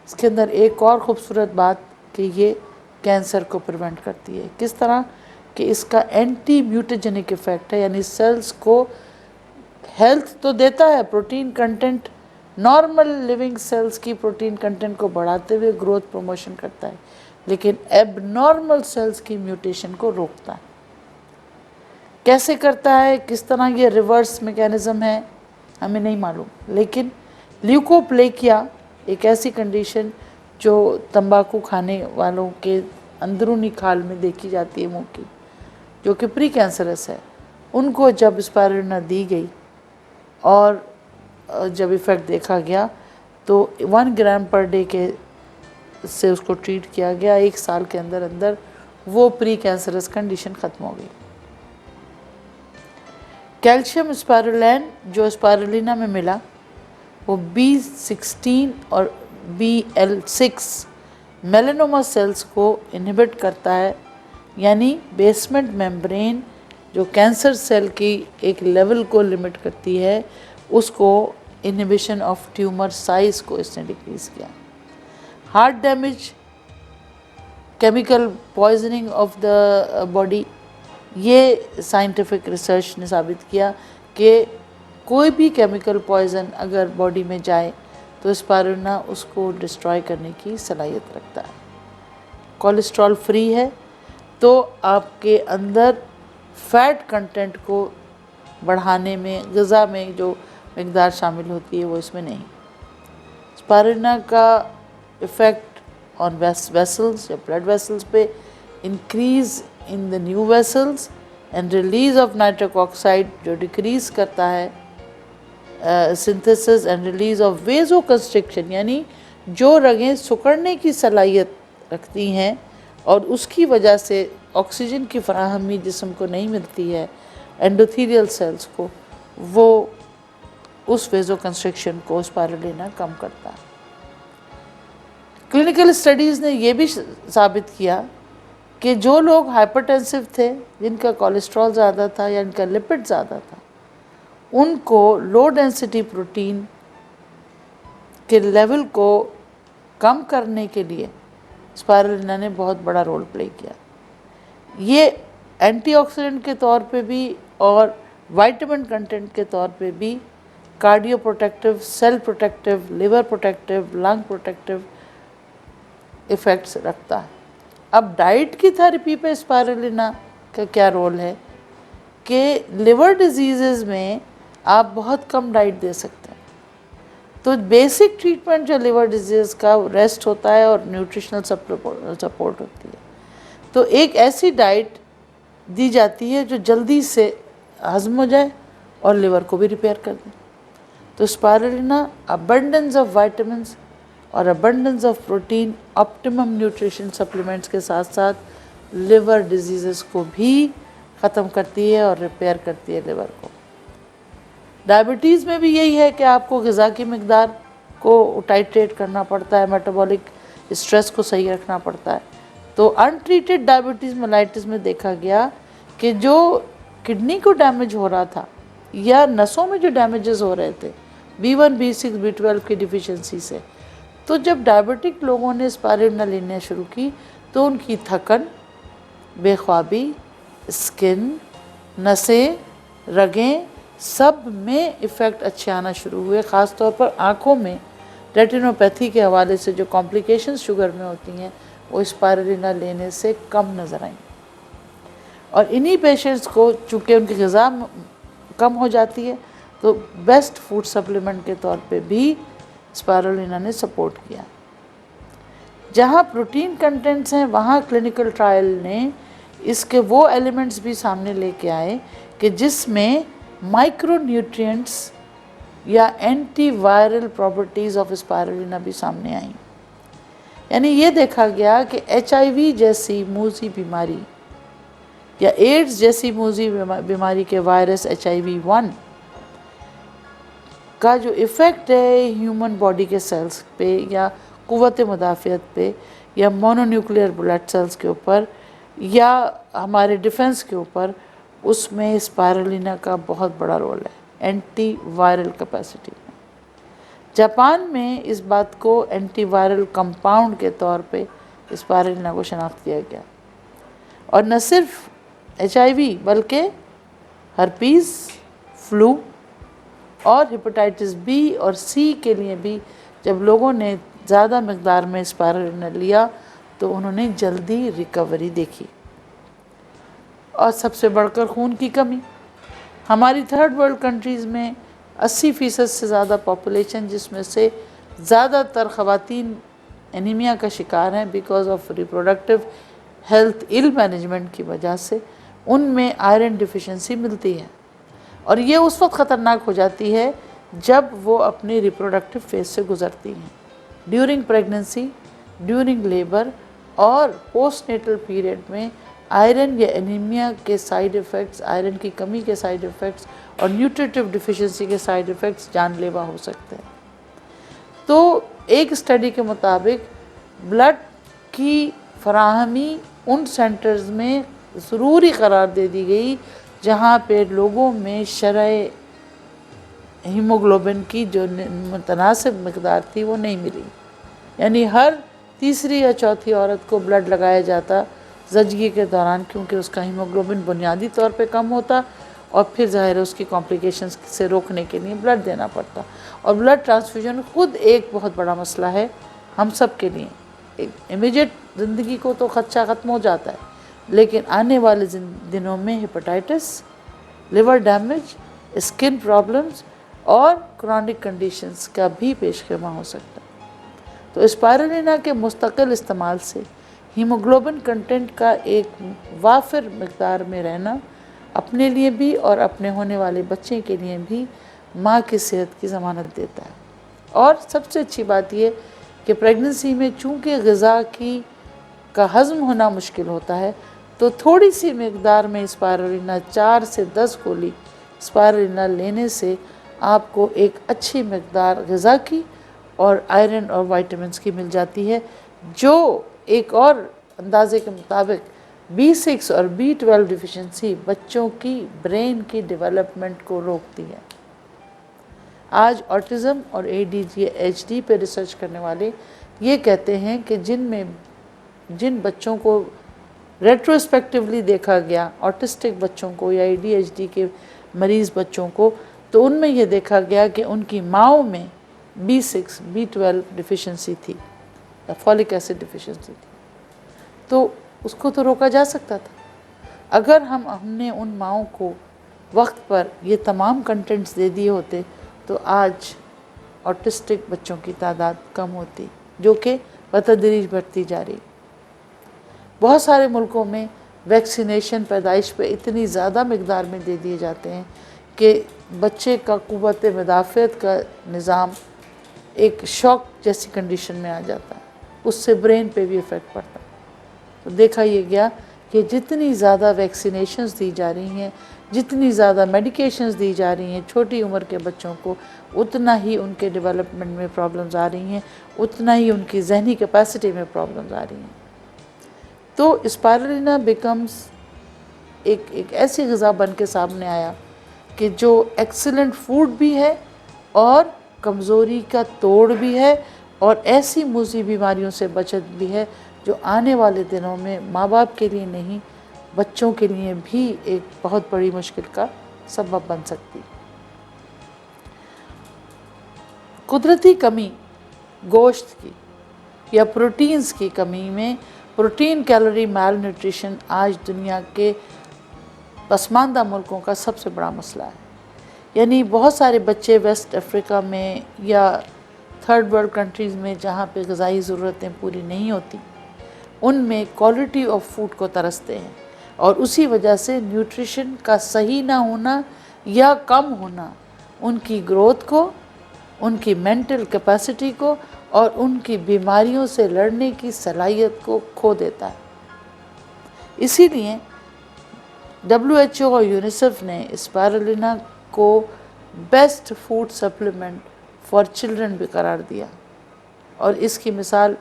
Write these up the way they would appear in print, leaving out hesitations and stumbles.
इसके अंदर एक और ख़ूबसूरत बात कि ये कैंसर को प्रिवेंट करती है। किस तरह कि इसका एंटी म्यूटेजेनिक इफ़ेक्ट है, यानी सेल्स को हेल्थ तो देता है, protein content normal living cells की प्रोटीन कंटेंट को बढ़ाते हुए ग्रोथ प्रमोशन करता है, लेकिन एबनॉर्मल सेल्स की म्यूटेशन को रोकता है। कैसे करता है, किस तरह ये रिवर्स मैकेनिज़्म है, हमें नहीं मालूम, लेकिन ल्यूकोप्लेकिया एक ऐसी कंडीशन जो तंबाकू खाने वालों के अंदरूनी खाल में देखी जाती है मुंह की, जो कि प्री कैंसरस है, उनको जब स्पाइरुलिना दी गई और जब इफ़ेक्ट देखा गया तो 1 ग्राम पर डे के से उसको ट्रीट किया गया, 1 साल के अंदर अंदर वो प्री कैंसरस कंडीशन ख़त्म हो गई। कैल्शियम स्पाइरुलिन जो स्पाइरुलिना में मिला वो B16 और BL6 मेलानोमा सेल्स को इनहिबिट करता है, यानी बेसमेंट मेम्ब्रेन जो कैंसर सेल की एक लेवल को लिमिट करती है, उसको इनहिबिशन ऑफ ट्यूमर साइज को इसने डिक्रीज़ किया। Heart damage, chemical poisoning of the body, ये साइंटिफिक रिसर्च ने साबित किया कि कोई भी केमिकल पॉइजन अगर बॉडी में जाए तो स्पाइरुलिना उसको डिस्ट्रॉय करने की सलाहियत रखता है। कोलेस्ट्रॉल फ्री है, तो आपके अंदर फैट कंटेंट को बढ़ाने में ग़िज़ा में जो मिक़दार शामिल होती है वो इसमें नहीं। स्पाइरुलिना का इफ़ेक्ट ऑन वेसल्स या ब्लड वेसल्स पे increase in the new vessels and release of nitric oxide जो डिक्रीज़ करता है synthesis and release of vasoconstriction, यानी जो रगें सिकुड़ने की सलाहियत रखती हैं और उसकी वजह से ऑक्सीजन की फराहमी जिस्म को नहीं मिलती है एंडोथेलियल सेल्स को, वो उस वेजो कंस्ट्रिक्शन को स्पाइरुलिना कम करता है। क्लिनिकल स्टडीज़ ने ये भी साबित किया कि जो लोग हाइपरटेंसिव थे, जिनका कोलेस्ट्रॉल ज़्यादा था या इनका लिपिड ज़्यादा था, उनको लो डेंसिटी प्रोटीन के लेवल को कम करने के लिए स्पाइरुलिना ने बहुत बड़ा रोल प्ले किया। ये एंटीऑक्सीडेंट के तौर पे भी और विटामिन कंटेंट के तौर पे भी cardio protective, cell protective, liver protective, lung protective effects रखता है। अब डाइट की थेरेपी पे स्पाइरुलिना का क्या रोल है कि लिवर डिजीज़ में आप बहुत कम डाइट दे सकते हैं, तो बेसिक ट्रीटमेंट जो लिवर डिजीज़ का रेस्ट होता है और न्यूट्रिशनल सपोर्ट होती है, तो एक ऐसी डाइट दी जाती है जो जल्दी से हज़म हो जाए और लिवर को भी रिपेयर कर दे। तो स्पाइरुलिना अबंडेंस ऑफ विटामिन्स और abundance of protein, optimum nutrition supplements के साथ साथ लिवर डिजीज़ को भी ख़त्म करती है और रिपेयर करती है लिवर को। डायबिटीज़ में भी यही है कि आपको ग़िज़ा की मिक़दार को टाइट्रेट करना पड़ता है, मेटाबॉलिक स्ट्रेस को सही रखना पड़ता है। तो अनट्रीटेड डायबिटीज़ मेलाइटिस में देखा गया कि जो किडनी को डैमेज हो रहा था या नसों में जो डैमेजेस हो रहे थे B1, B6, B12 की डिफिशिएंसी से, तो जब डायबिटिक लोगों ने स्पाइरुलिना लेना शुरू की तो उनकी थकन, बेख्वाबी, स्किन, नसें, रगें, सब में इफ़ेक्ट अच्छे आना शुरू हुए। ख़ास तौर पर आँखों में रेटिनोपैथी के हवाले से जो कॉम्प्लिकेशंस शुगर में होती हैं वो स्पाइरुलिना लेने से कम नज़र आई। और इन्हीं पेशेंट्स को चूँकि उनकी ग़िज़ा कम हो जाती है तो बेस्ट फूड सप्लीमेंट के तौर पे भी स्पाइरुलिना ने सपोर्ट किया। जहाँ प्रोटीन कंटेंट्स हैं वहाँ क्लिनिकल ट्रायल ने इसके वो एलिमेंट्स भी सामने लेके आए कि जिसमें माइक्रो न्यूट्रिएंट्स या anti viral properties of spirulina भी सामने आई। यानी ये देखा गया कि HIV जैसी मूजी बीमारी या एड्स जैसी मूजी बीमारी के वायरस HIV-1 का जो इफ़ेक्ट है ह्यूमन बॉडी के सेल्स पे या क़ुव्वत मुदाफ़ियत पे या मोनोन्यूक्लियर ब्लड सेल्स के ऊपर या हमारे डिफेंस के ऊपर, उसमें स्पाइरुलिना का बहुत बड़ा रोल है एंटी वायरल कैपेसिटी में। जापान में इस बात को एंटीवायरल कंपाउंड के तौर पे स्पायरुलिना को शनाख्त किया गया। और न सिर्फ HIV बल्कि हर्पीज़, फ्लू और हेपेटाइटिस B और C के लिए भी जब लोगों ने ज़्यादा मकदार में स्पायरुलिना लिया तो उन्होंने जल्दी रिकवरी देखी। और सबसे बढ़कर खून की कमी, हमारी थर्ड वर्ल्ड कंट्रीज़ में 80% से ज़्यादा पॉपुलेशन, जिसमें से ज़्यादातर ख़वातीन एनीमिया का शिकार हैं because of reproductive health ill management की वजह से, उनमें आयरन डिफिशिएंसी मिलती है। और ये उस वक्त ख़तरनाक हो जाती है जब वो अपनी रिप्रोडक्टिव फेज से गुज़रती हैं। ड्यूरिंग प्रेगनेंसी, ड्यूरिंग लेबर और पोस्टनेटल पीरियड में आयरन या एनीमिया के साइड इफ़ेक्ट्स, आयरन की कमी के साइड इफ़ेक्ट्स और न्यूट्रिटिव डिफिशिएंसी के साइड इफ़ेक्ट्स जानलेवा हो सकते हैं। तो एक स्टडी के मुताबिक ब्लड की फराहमी उन सेंटर्स में ज़रूरी करार दे दी गई जहाँ पे लोगों में शरह हीमोग्लोबिन की जो मुतनासिब मकदार थी वो नहीं मिली। यानी हर तीसरी या चौथी औरत को ब्लड लगाया जाता ज़चगी के दौरान, क्योंकि उसका हीमोग्लोबिन बुनियादी तौर पे कम होता और फिर ज़ाहिर है उसकी कॉम्प्लिकेशंस से रोकने के लिए ब्लड देना पड़ता। और ब्लड ट्रांसफ्यूजन ख़ुद एक बहुत बड़ा मसला है हम सब के लिए। इमीडिएट ज़िंदगी को तो खदशा ख़त्म हो जाता है, लेकिन आने वाले दिनों में hepatitis, liver damage, skin problems और क्रॉनिक कंडीशंस का भी पेशखेमा हो सकता है। तो स्पायरुलिना के मुस्तकिल इस्तेमाल से हीमोग्लोबिन कंटेंट का एक वाफिर मकदार में रहना अपने लिए भी और अपने होने वाले बच्चे के लिए भी माँ की सेहत की ज़मानत देता है। और सबसे अच्छी बात यह कि प्रेगनेंसी में चूँकि ग़िज़ा का हज़म होना मुश्किल होता है, तो थोड़ी सी मकदार में स्पायरुलिना 4 से 10 गोली स्पायरुलिना लेने से आपको एक अच्छी मकदार ग़िज़ा की और आयरन और वाइटामिन्स की मिल जाती है, जो एक और अंदाजे के मुताबिक B6 और B12 डिफिशिएंसी बच्चों की ब्रेन की डेवलपमेंट को रोकती है। आज ऑटिज़म और ADHD पे रिसर्च करने वाले ये कहते हैं कि जिन बच्चों को रेट्रोस्पेक्टिवली देखा गया, ऑटिस्टिक बच्चों को या ADHD के मरीज़ बच्चों को, तो उनमें ये देखा गया कि उनकी माँओं में B6, B12 डिफिशिएंसी थी या फॉलिक एसिड डिफिशिएंसी थी। तो उसको तो रोका जा सकता था अगर हमने उन माँओं को वक्त पर ये तमाम कंटेंट्स दे दिए होते, तो आज ऑटिस्टिक बच्चों की तादाद कम होती, जो कि बतदरीज बढ़ती जा रही। बहुत सारे मुल्कों में वैक्सीनेशन पैदाइश पे इतनी ज़्यादा मकदार में दे दिए जाते हैं कि बच्चे का क़ुव्वत मुदाफ़अत का निज़ाम एक शॉक जैसी कंडीशन में आ जाता है, उससे ब्रेन पे भी इफ़ेक्ट पड़ता है। तो देखा ये गया कि जितनी ज़्यादा वैक्सीनेशंस दी जा रही हैं, जितनी ज़्यादा मेडिकेशंस दी जा रही हैं छोटी उम्र के बच्चों को, उतना ही उनके डेवलपमेंट में प्रॉब्लम्स आ रही हैं, उतना ही उनकी जहनी कैपेसिटी में प्रॉब्लम्स आ रही हैं। तो स्पायरुलिना बिकम्स एक ऐसी ग़िज़ा बन के सामने आया कि जो एक्सीलेंट फूड भी है और कमज़ोरी का तोड़ भी है और ऐसी मुज़ी बीमारियों से बचत भी है जो आने वाले दिनों में माँ बाप के लिए नहीं, बच्चों के लिए भी एक बहुत बड़ी मुश्किल का सबब बन सकती। कुदरती कमी गोश्त की या प्रोटीन्स की कमी में प्रोटीन कैलोरी माल न्यूट्रिशन आज दुनिया के पसमानदा मुल्कों का सबसे बड़ा मसला है। यानी बहुत सारे बच्चे वेस्ट अफ्रीका में या थर्ड वर्ल्ड कंट्रीज़ में जहाँ पे ग़िज़ाई ज़रूरतें पूरी नहीं होती, उनमें क्वालिटी ऑफ फूड को तरसते हैं और उसी वजह से न्यूट्रिशन का सही ना होना या कम होना उनकी ग्रोथ को, उनकी मेंटल कैपेसिटी को और उनकी बीमारियों से लड़ने की सलाहियत को खो देता है। इसीलिए WHO और यूनिसेफ ने स्पायरुलिना को best food supplement for children भी करार दिया। और इसकी मिसाल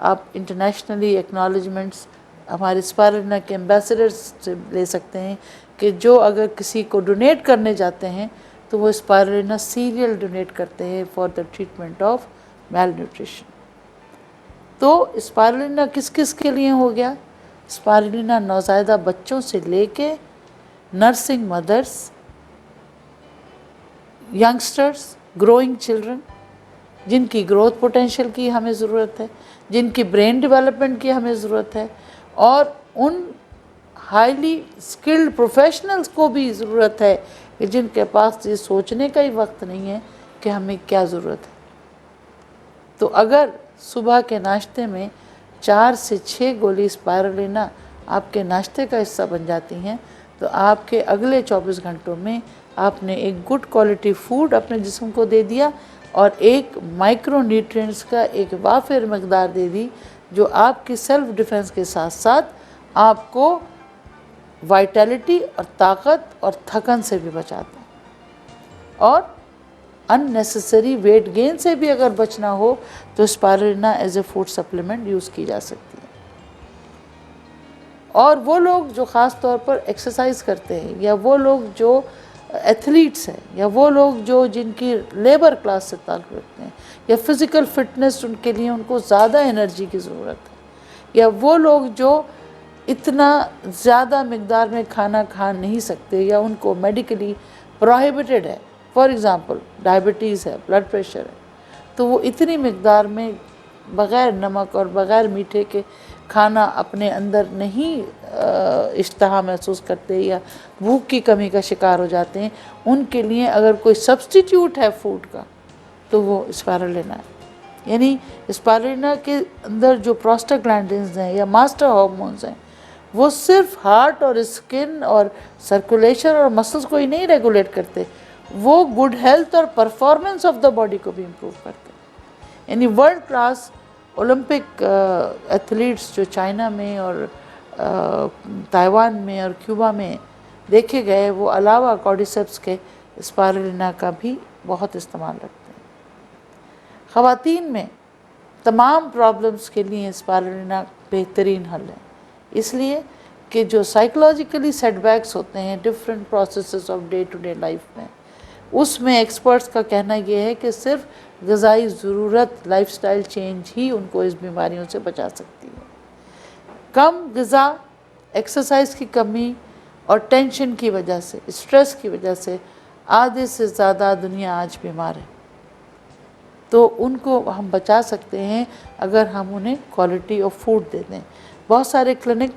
आप इंटरनेशनली एक्नॉलेजमेंट्स हमारे स्पायरुलिना के एम्बेसडर्स से ले सकते हैं कि जो अगर किसी को डोनेट करने जाते हैं तो वो स्पायरुलिना सीरियल डोनेट करते हैं for the treatment of male nutrition. तो स्पायरुलिना किस किस के लिए हो गया? स्पायरुलिना नौज़ायदा बच्चों से लेके nursing mothers, youngsters, growing children, जिनकी ग्रोथ पोटेंशियल की हमें ज़रूरत है, जिनकी ब्रेन डेवलपमेंट की हमें ज़रूरत है, और उन हाईली स्किल्ड प्रोफेशनल्स को भी ज़रूरत है कि जिनके पास ये सोचने का ही वक्त नहीं है कि हमें क्या ज़रूरत है। तो अगर सुबह के नाश्ते में 4 से 6 गोली स्पायरुलिना आपके नाश्ते का हिस्सा बन जाती हैं, तो आपके अगले 24 घंटों में आपने एक गुड क्वालिटी फूड अपने जिस्म को दे दिया और एक माइक्रो न्यूट्रिएंट्स का एक वाफिर मकदार दे दी, जो आपकी सेल्फ डिफेंस के साथ साथ आपको वाइटैलिटी और ताकत और थकन से भी बचाता है। और अननेसेसरी वेट गेन से भी अगर बचना हो तो spirulina as a food supplement use की जा सकती है। और वो लोग जो ख़ास तौर पर एक्सरसाइज करते हैं, या वो लोग जो एथलीट्स हैं, या वो लोग जो जिनकी लेबर क्लास से ताल्लुक़ रखते हैं, या फिज़िकल फिटनेस उनके लिए उनको ज़्यादा एनर्जी की ज़रूरत है, या वो लोग जो इतना ज़्यादा मिकदार में खाना खा नहीं सकते या उनको मेडिकली प्रोहिबिटेड है, फॉर एग्ज़ाम्पल डायबिटीज़ है, ब्लड प्रेशर है, तो वो इतनी मिकदार में बग़ैर नमक और बग़ैर मीठे के खाना अपने अंदर नहीं इश्तहा महसूस करते या भूख की कमी का शिकार हो जाते हैं। उनके लिए अगर कोई सब्स्टिट्यूट है फूड का तो वो स्पायरुलिना है। यानी स्पायरुलिना के अंदर जो प्रोस्टाग्लैंडिन्स हैं या मास्टर हार्मोन्स हैं, वो सिर्फ हार्ट और स्किन और सर्कुलेशन और मसल्स को ही नहीं रेगुलेट करते, वो गुड हेल्थ और परफॉर्मेंस ऑफ द बॉडी को भी इम्प्रूव करते हैं। यानी वर्ल्ड क्लास ओलंपिक एथलीट्स जो चाइना में और ताइवान में और क्यूबा में देखे गए, वो अलावा कॉर्डिसेप्स के स्पायरुलिना का भी बहुत इस्तेमाल रखते हैं। ख़वातीन में तमाम प्रॉब्लम्स के लिए स्पायरुलिना बेहतरीन हल है, इसलिए कि जो साइकोलॉजिकली सेटबैक्स होते हैं different processes of day to day life में, उसमें एक्सपर्ट्स का कहना यह है कि सिर्फ ग़िज़ाई ज़रूरत, लाइफस्टाइल चेंज ही उनको इस बीमारियों से बचा सकती है। कम ग़िज़ा, एक्सरसाइज की कमी और टेंशन की वजह से, स्ट्रेस की वजह से आधे से ज़्यादा दुनिया आज बीमार है। तो उनको हम बचा सकते हैं अगर हम उन्हें क्वालिटी ऑफ फूड दे दें। बहुत सारे क्लिनिक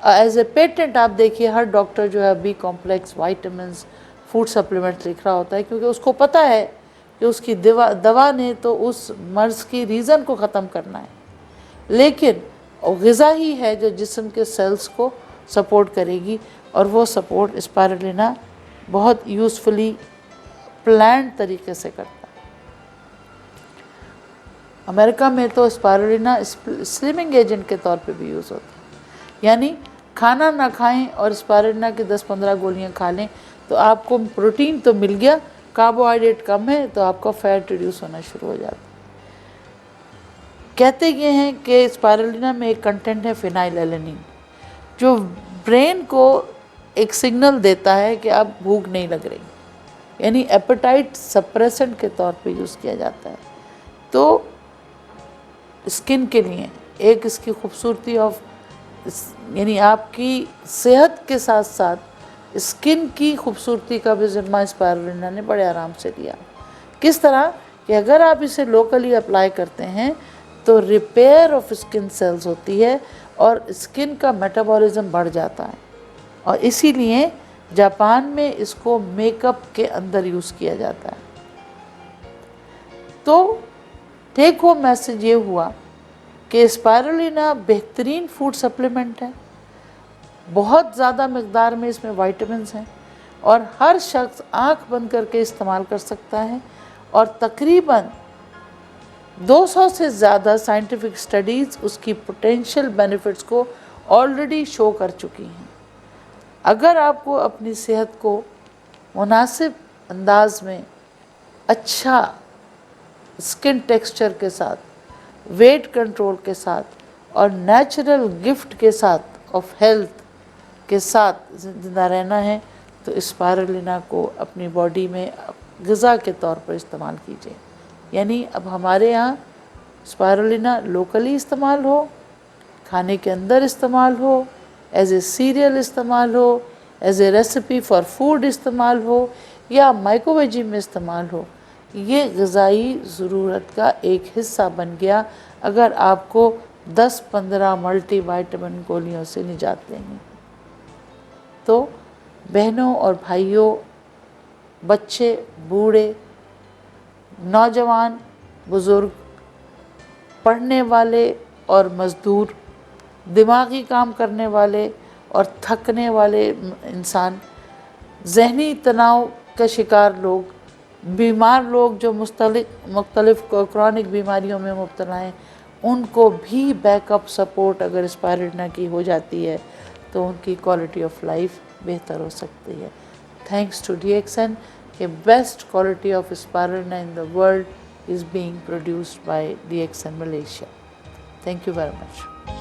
एज ए पेटेंट आप देखिए, हर डॉक्टर जो है B complex, vitamins, food supplement लिख रहा होता है, क्योंकि उसको पता है कि उसकी दवा ने तो उस मर्ज़ की रीज़न को ख़त्म करना है, लेकिन ग़िज़ा ही है जो जिस्म के सेल्स को सपोर्ट करेगी, और वो सपोर्ट स्पायरुलिना बहुत यूज़फुली प्लान्ड तरीके से करता है। अमेरिका में तो स्पायरुलिना स्लिमिंग एजेंट के तौर पे भी यूज़ होता है। यानी खाना ना खाएं और स्पायरुलिना की 10-15 गोलियां खा लें तो आपको प्रोटीन तो मिल गया, कार्बोहाइड्रेट कम है तो आपका फैट रिड्यूस होना शुरू हो जाता है। कहते ये हैं कि स्पायरुलिना में एक कंटेंट है फिनाइलएलेनिन, जो ब्रेन को एक सिग्नल देता है कि अब भूख नहीं लग रही, यानी एपेटाइट सप्रेसेंट के तौर पे यूज़ किया जाता है। तो स्किन के लिए एक इसकी खूबसूरती ऑफ, यानी आपकी सेहत के साथ साथ स्किन की खूबसूरती का भी ज़िम्मा स्पायरुलिना ने बड़े आराम से लिया। किस तरह कि अगर आप इसे लोकली अप्लाई करते हैं तो रिपेयर ऑफ स्किन सेल्स होती है और स्किन का मेटाबॉलिज्म बढ़ जाता है, और इसीलिए जापान में इसको मेकअप के अंदर यूज़ किया जाता है। तो टेक होम मैसेज ये हुआ कि स्पायरुलिना बेहतरीन फूड सप्लीमेंट है, बहुत ज़्यादा मकदार में इसमें वाइटामिन्स हैं, और हर शख्स आँख बंद करके इस्तेमाल कर सकता है, और तकरीबन 200 से ज़्यादा साइंटिफिक स्टडीज़ उसकी पोटेंशियल बेनिफिट्स को ऑलरेडी शो कर चुकी हैं। अगर आपको अपनी सेहत को मुनासिब अंदाज में अच्छा स्किन टेक्सचर के साथ, वेट कंट्रोल के साथ और नेचुरल गिफ्ट के साथ ऑफ हेल्थ के साथ ज़िंदा रहना है, तो स्पायरुलिना को अपनी बॉडी में ग़िज़ा के तौर पर इस्तेमाल कीजिए। यानी अब हमारे यहाँ स्पायरुलिना लोकली इस्तेमाल हो, खाने के अंदर इस्तेमाल हो, एज ए सीरियल इस्तेमाल हो, as a recipe for food इस्तेमाल हो, या माइक्रोवेजी में इस्तेमाल हो, ये ग़िज़ाई ज़रूरत का एक हिस्सा बन गया अगर आपको 10-15 मल्टीविटामिन गोलियों से निजात लेनी। तो बहनों और भाइयों, बच्चे, बूढ़े, नौजवान, बुज़ुर्ग, पढ़ने वाले और मज़दूर, दिमागी काम करने वाले और थकने वाले इंसान, ज़हनी तनाव का शिकार लोग, बीमार लोग जो मुख्तलिफ़ क्रॉनिक बीमारियों में मुब्तला हैं, उनको भी बैकअप सपोर्ट अगर स्पायरुलिना की हो जाती है तो उनकी क्वालिटी ऑफ लाइफ बेहतर हो सकती है। Thanks to DXN, a best quality of spirulina in the world is being produced by DXN Malaysia. Thank you very much.